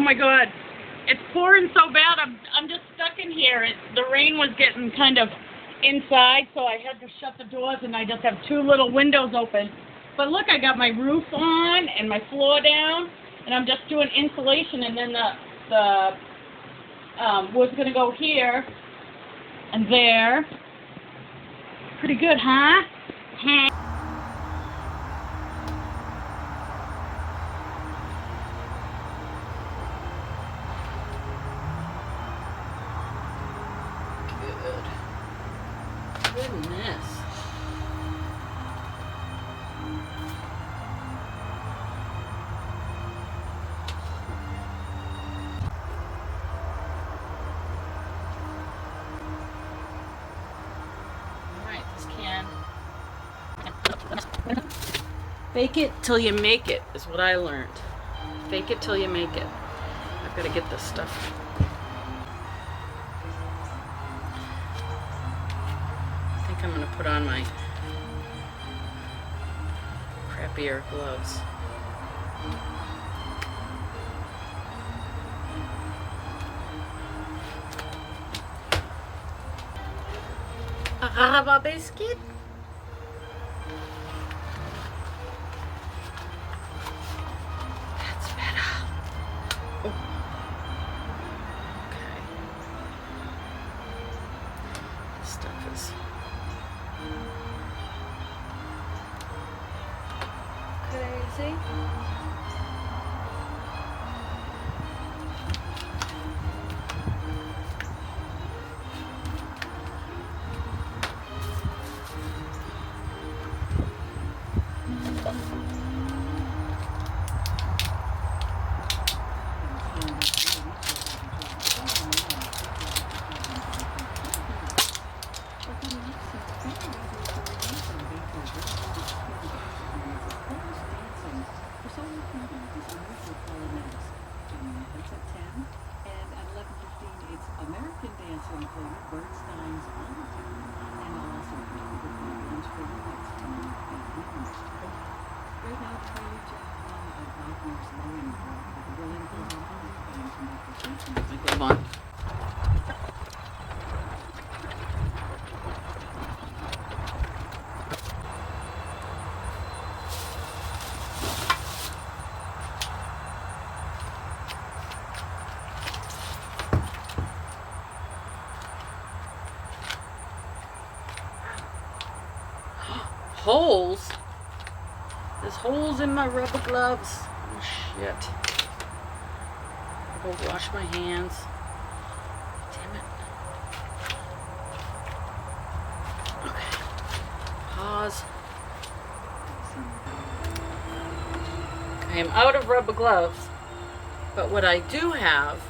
my God. It's pouring so bad. I'm just stuck in here. The rain was getting kind of inside, so I had to shut the doors, and I just have two little windows open. But look, I got my roof on and my floor down, and I'm just doing insulation, and then the wood's going to go here and there. Pretty good, huh? Goodness. Alright, this can. Fake it till you make it is what I learned. Fake it till you make it. I've got to get this stuff. I'm going to put on my crappier gloves. A biscuit? That's better. Oh. Okay. This stuff is... crazy. American dance included Bernstein's All the Time, and also the programs for the next time at Wednesday. Right now, the Prelude to one of Wagner's Lohengrin, with William Philharmonic and compositions. My glove on. Holes? There's holes in my rubber gloves. Oh shit. I'll go wash my hands. Damn it. Okay. Pause. I am out of rubber gloves, but what I do have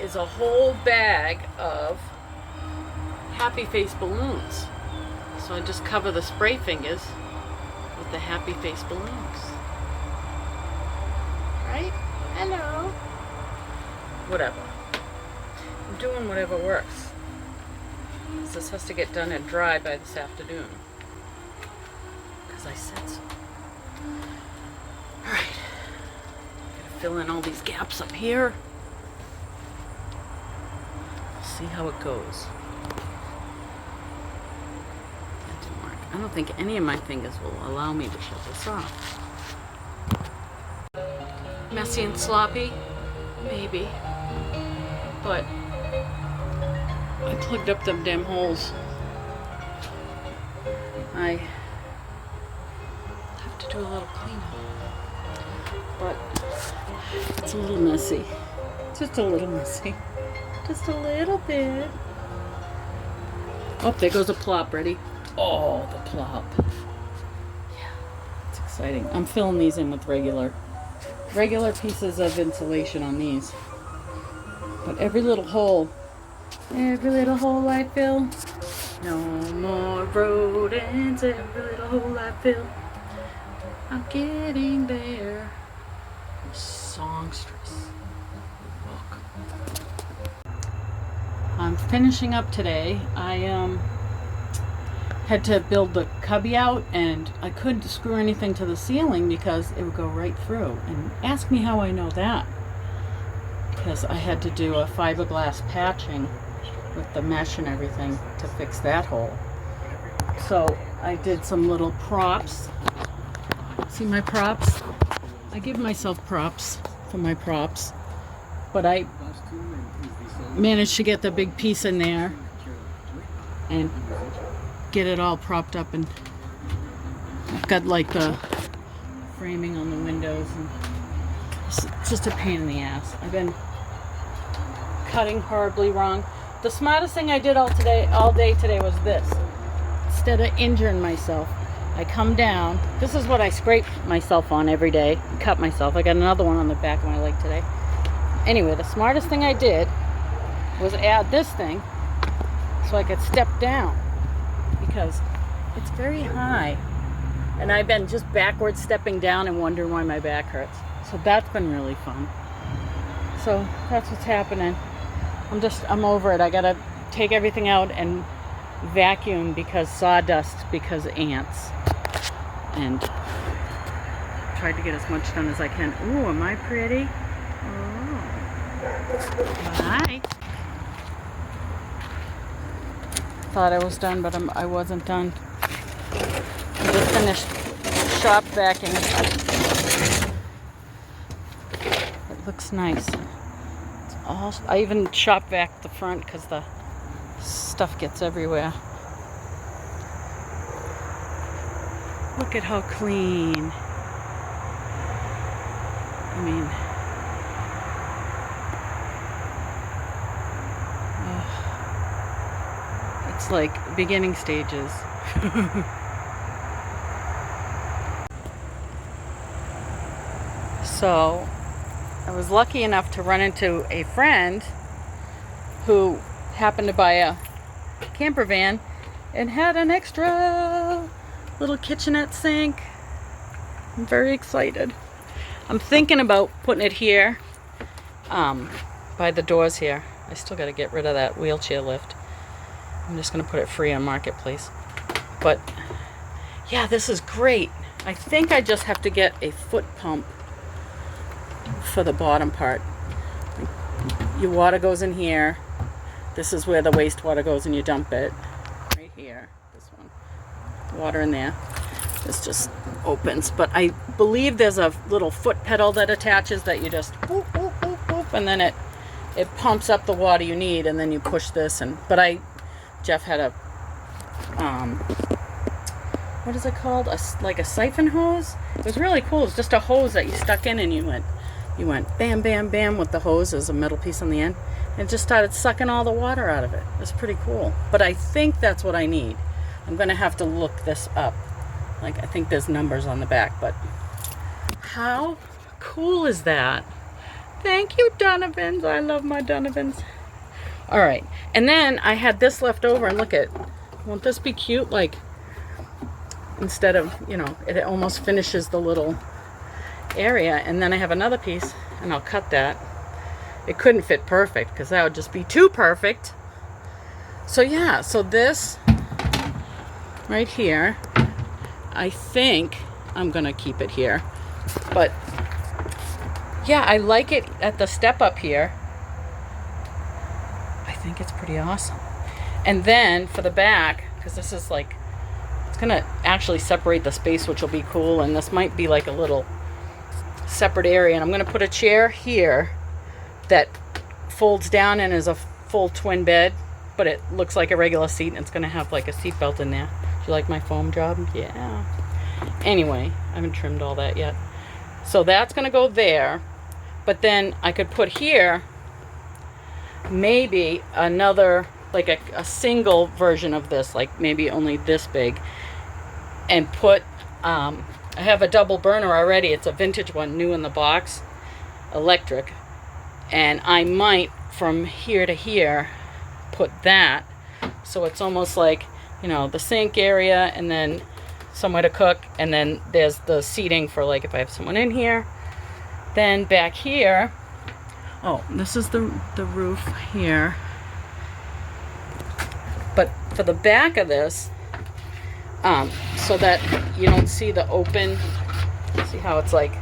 is a whole bag of Happy Face balloons. So I just cover the spray fingers with the Happy Face balloons. Right? Hello. Whatever. I'm doing whatever works. This has to get done and dry by this afternoon. Because I said so. Alright. Gotta fill in all these gaps up here. See how it goes. I don't think any of my fingers will allow me to shut this off. Messy and sloppy? Maybe. But I plugged up them damn holes. I have to do a little cleanup. But it's a little messy. Just a little messy. Just a little bit. Oh, there goes a plop. Ready? Oh, the plop. Yeah, it's exciting. I'm filling these in with regular pieces of insulation on these. But every little hole I fill. No more rodents, every little hole I fill. I'm getting there. Songstress. Look. I'm finishing up today. I had to build the cubby out, and I couldn't screw anything to the ceiling because it would go right through. And ask me how I know that. because I had to do a fiberglass patching with the mesh and everything to fix that hole. So I did some little props. See my props? I give myself props for my props, but I managed to get the big piece in there and get it all propped up, and I've got like the framing on the windows, and it's just a pain in the ass. I've been cutting horribly wrong. The smartest thing I did all day today was this. Instead of injuring myself, I come down. This is what I scrape myself on every day, cut myself. I got another one on the back of my leg today. Anyway, the smartest thing I did was add this thing so I could step down, because it's very high. And I've been just backwards stepping down and wondering why my back hurts. So that's been really fun. So that's what's happening. I'm over it. I gotta take everything out and vacuum because sawdust, because ants. And tried to get as much done as I can. Ooh, am I pretty? Oh. Hi. Thought I was done, but I wasn't done. I just finished shop vacuuming. It looks nice. I even shop vac the front because the stuff gets everywhere. Look at how clean. I mean, it's like beginning stages. So I was lucky enough to run into a friend who happened to buy a camper van and had an extra little kitchenette sink. I'm very excited. I'm thinking about putting it here by the doors here. I still got to get rid of that wheelchair lift. I'm just going to put it free on Marketplace. But yeah, this is great. I think I just have to get a foot pump for the bottom part. Your water goes in here. This is where the wastewater goes and you dump it. Right here. This one. Water in there. This just opens. But I believe there's a little foot pedal that attaches that you just whoop, whoop, whoop, whoop, and then it pumps up the water you need, and then you push this. Jeff had a what is it called? Like a siphon hose. It was really cool. It was just a hose that you stuck in, and you went bam, bam, bam with the hose. There's a metal piece on the end, and it just started sucking all the water out of it. It was pretty cool. But I think that's what I need. I'm gonna have to look this up. Like, I think there's numbers on the back, but how cool is that? Thank you, Donovans. I love my Donovans. All right, and then I had this left over, and look at, won't this be cute? Like, instead of, it almost finishes the little area, and then I have another piece, and I'll cut that. It couldn't fit perfect, because that would just be too perfect. So yeah, so this right here, I think I'm gonna keep it here. But yeah, I like it at the step up here. I think it's pretty awesome. And then for the back, because this is like, it's gonna actually separate the space, which will be cool. And this might be like a little separate area. And I'm gonna put a chair here that folds down and is a full twin bed, but it looks like a regular seat, and it's gonna have like a seat belt in there. Do you like my foam job? Yeah. Anyway, I haven't trimmed all that yet. So that's gonna go there. But then I could put here maybe another, like a single version of this, like maybe only this big, and put, I have a double burner already. It's a vintage one, new in the box, electric. And I might, from here to here, put that. So it's almost like, the sink area, and then somewhere to cook, and then there's the seating for, like, if I have someone in here. Then back here, oh, this is the roof here. But for the back of this, so that you don't see the open, see how it's like,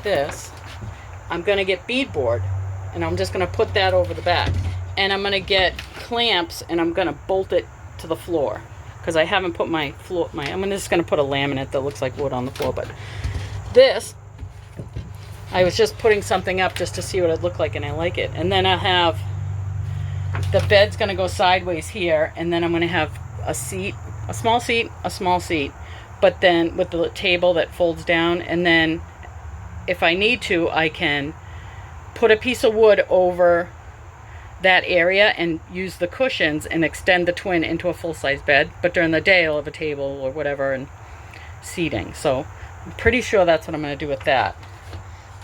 this, I'm going to get beadboard, and I'm just going to put that over the back. And I'm going to get clamps, and I'm going to bolt it to the floor. Because I haven't put I'm just going to put a laminate that looks like wood on the floor. But this, I was just putting something up just to see what it looked like, and I like it. And then I have, the bed's going to go sideways here, and then I'm going to have a seat, a small seat, but then with the table that folds down, and then if I need to, I can put a piece of wood over that area and use the cushions and extend the twin into a full-size bed. But during the day I'll have a table or whatever and seating. So I'm pretty sure that's what I'm going to do with that.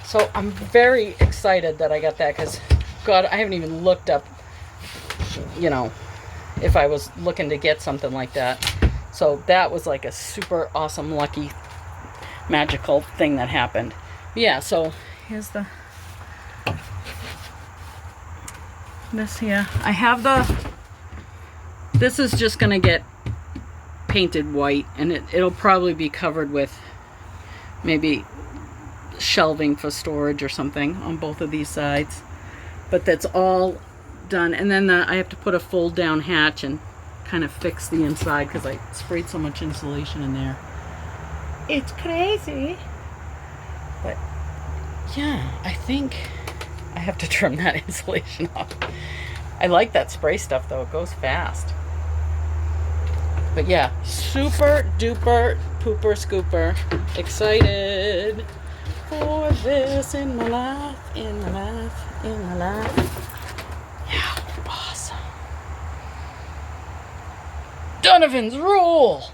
So I'm very excited that I got that, because God, I haven't even looked up, you know, if I was looking to get something like that. So that was like a super awesome, lucky, magical thing that happened. Yeah, so here's this here. I have this is just gonna get painted white, and it'll probably be covered with maybe shelving for storage or something on both of these sides. But that's all done. And then I have to put a fold down hatch and kind of fix the inside, because I sprayed so much insulation in there. It's crazy. But yeah, I think I have to trim that insulation off. I like that spray stuff though, it goes fast. But yeah, super duper pooper scooper excited for this in my life, in my life, in my life. Yeah, awesome. Donovan's rule.